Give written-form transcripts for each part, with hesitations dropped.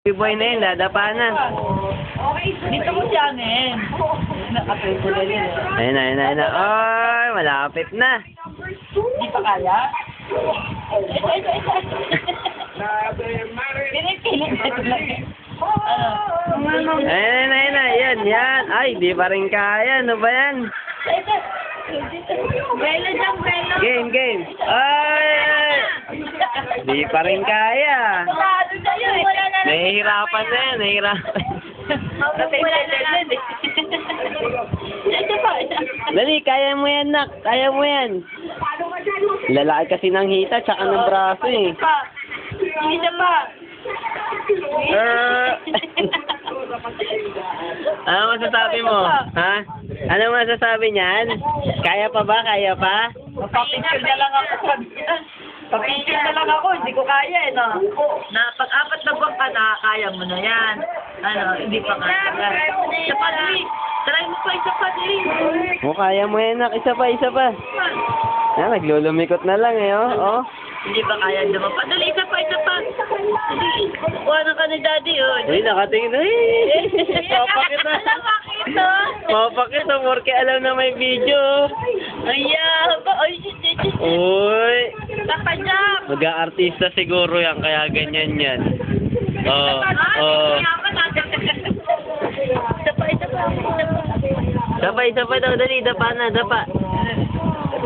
Si boy na yun, dadapa na. Dito mo si Anen. Ayun na, ayun na, ayun na. Ay, malapit na. Di pa kaya? Pinipilit na lang. Ayun na, ayun na, yan, yan. Ay, di pa rin kaya. Ano ba yan? Belo dyan, belo. Game, game. Ay, di pa rin kaya. Ano sa'yo eh? Nahihirapan na yan, nahihirapan. Wala na lang. Ito pa. Dali, kaya mo yan, nak. Kaya mo yan. Lalaki kasi ng hita, tsaka ng braso eh. Isa pa. Ano masasabi mo? Ha? Ano masasabi niyan? Kaya pa ba? Kaya pa? Papapicture na lang ako. Papicture na lang ako. Hindi ko kaya eh, no? Na pag-apat na buwan ka na, kaya mo na yan. Ano, hindi pa kaya. Isa pa, Dili. Try mo pa, isa pa, Dili. O, kaya mo yan, nak. Isa pa, isa pa. Ah, naglulumikot na lang eh, oh. Hindi ba kaya dumapa? Dali, isa pa, isa pa. Dali. Kuha na ka ni Daddy, oh. Uy, nakatingin. Uy! Mapakit na. Mapakit na, porque alam na may video. Ayan. Ay, shit. Uy! Kapajak. Mag-aartista siguro yan, kaya ganyan yan. Oh, oh. Isa pa, isa pa. Isa pa daw, dali, dapa na, dapa.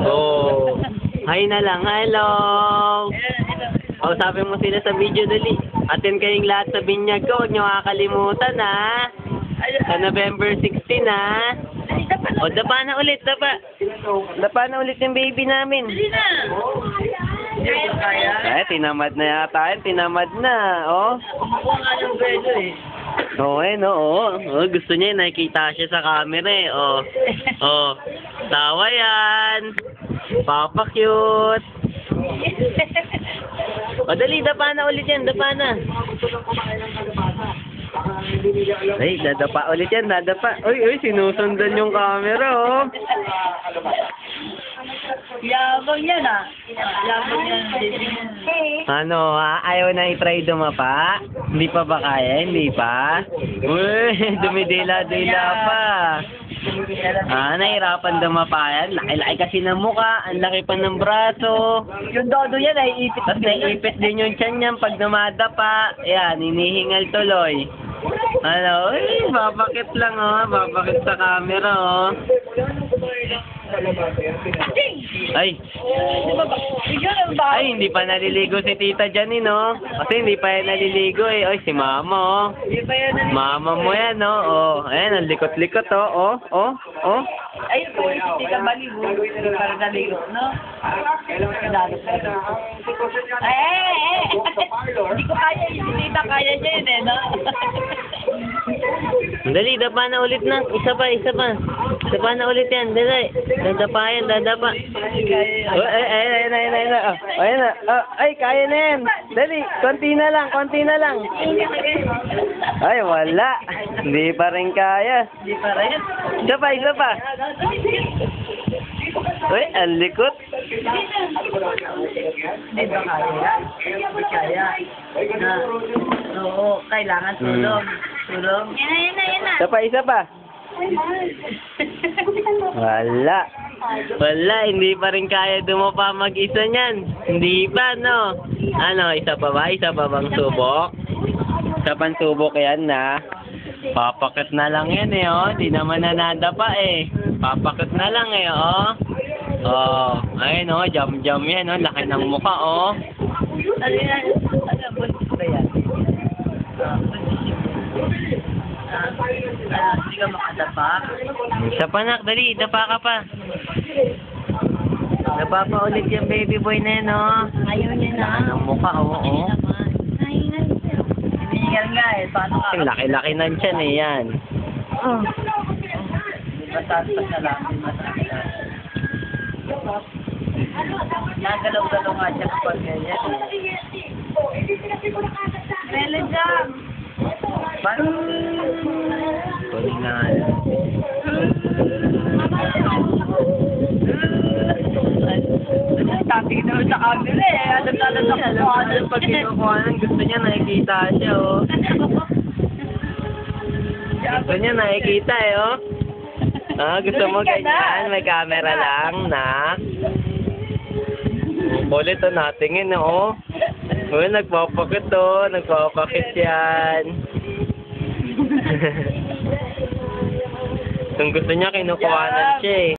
Oh. Hi na lang, hello. Kausapin mo sila sa video, dali. Atin kayong lahat sa binyag ko, huwag nyo kakalimutan, ha. Sa November 16, ha. O, dapa na ulit, dapa. Dapa na ulit yung baby namin. Dali na. Hindi ba kaya? Ay, tinamad na yata yan, tinamad na, oh. Kumukuha nga ng bedo eh. Oo, eh, no, oo. Oh, gusto niya, nakikita siya sa camera, eh, oh. Oh, tawa yan. Papa cute. O, dali, dapa na ulit yan, dapa na. Ay, dadapa ulit yan, dadapa. Uy, sinusundan yung camera, oh. Yabang yan ah. Yabang yan. Ano, ha? Ayaw na i-try dumapa? Hindi pa ba kaya? Hindi pa? Uy, dumidila-dila pa. Nahirapan dumapa yan. Laki-laki kasi ng mukha. Ang laki pa ng braso. Yung dodo yan ay ipit. Tapos naiipit din yung tiyan niyan pag dumadapa. Yan, hinihingal tuloy. Ano, uy, babakit lang, oh. Babakit sa camera, oh. Ay. Ay, hindi pa naliligo si Tita Janine, no? Kasi hindi pa yan naliligo, eh. Ay, si Mama, oh. Mama mo yan, no? Oh. Ayan, ang likot-likot, oh. Oh. Ayun po, si Tita Maligo. Para naligo, no? Hindi ko kaya yun. Si Tita kaya niya yun, eh, no? Dali, dapa na ulit na. Isa pa. Dapa na ulit yan. Dali. Dadapa yan, dadapa. Ayun na. Ayun na. Ay, kaya na yan. Dali, konti na lang. Ay, wala. Hindi pa rin kaya. Hindi pa rin. Isa pa. Uy, ang likot. Hindi ba kaya? Hindi kaya. Oo, kailangan tulong. Tulong. Yan na. Isa pa. Wala, hindi pa rin kaya dumapa mag-isa niyan. Hindi pa, no? Ano, isa pa ba? Isa pa bang subok? Isa pang subok yan, na. Papakit na lang yan, eh, oh. Di naman na nadapa, eh. Papakit na lang, eh, oh. Oh, ayun, oh. Jam yan, oh. Laki ng mukha, oh. Ano, buntis ba yan? Hindi ka makadapa. Isa pa, nak. Dali, dapa ka pa. Dapa pa ulit yung baby boy na yan, oh. Ayaw niya na. Ang mukha, oh. Hinihingal nga eh. Paano ka? Ang laki-laki ng tiyan, eh, yan. Mataas pa siya lang. Nagalaw-galaw nga siya kapag ganyan. Belo jam. Paano? Tuloy na nga. nakatingin naman sa camera eh. Alam na Alam pag kinukuhanan, gusto niya nakikita siya, oh. Gusto niya nakikita, eh, oh. Ah, gusto mo ganyan? May camera lang, na. Ulit, oh, natingin, oh. Uy, nagpapakit, oh. Nagpapakit yan. Kung gusto niya, kinukuhanan siya, eh.